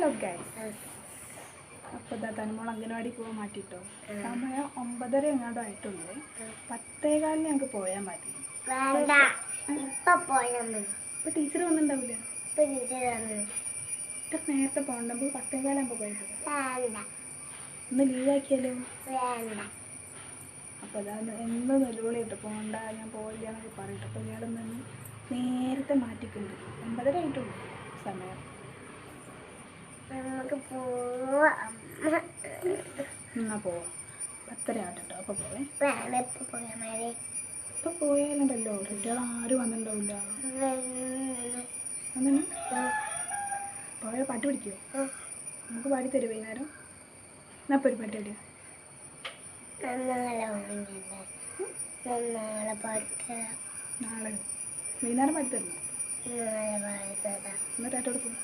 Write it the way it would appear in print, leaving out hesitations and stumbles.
Hello guys, അപ്പോൾ തനുമോൾ അംഗനവാടി പോകാൻ മാറ്റിട്ടോ. സമയം 9:30 എങ്ങാണ്ടും ആയിട്ടുള്ളൂ. 10:15 ഞങ്ങൾക്ക് പോയാൽ മതി. ഇപ്പോൾ ടീച്ചർ വന്നിട്ടുണ്ടാവില്ല. ഇത്ര നേരത്തെ പോകണ്ടപ്പോൾ 10:15 ആകുമ്പോൾ പോയത്. ഒന്ന് ലീവാക്കിയാലോ? അപ്പോൾ അതാണ് എന്ന് നിലവിളി ഇട്ട് പോകണ്ട, ഞാൻ പോയില്ല എന്നൊക്കെ പറയട്ടെ. അപ്പോൾ ഇയാൾ നിന്ന് നേരത്തെ മാറ്റിക്കൊണ്ട് 9:30 ആയിട്ടുള്ളൂ സമയം. നമുക്ക് പോവാം. എന്നാ പോവാം. 10:30 ആവട്ടെ. അപ്പോൾ പോവേ. ഇപ്പോൾ പോയാലുണ്ടല്ലോ കുട്ടികൾ ആരും വന്നിട്ടുണ്ടാവില്ല. അങ്ങനെ പോയ പാട്ട് പിടിക്കുമോ? നമുക്ക് പാടി തരും വൈകുന്നേരം. എന്നാ ഇപ്പോൾ ഒരു പാട്ട് തരും. നാളെ വൈകുന്നേരം പാടി തരണം. എന്നാ ടാറ്റ കൊടുക്കും.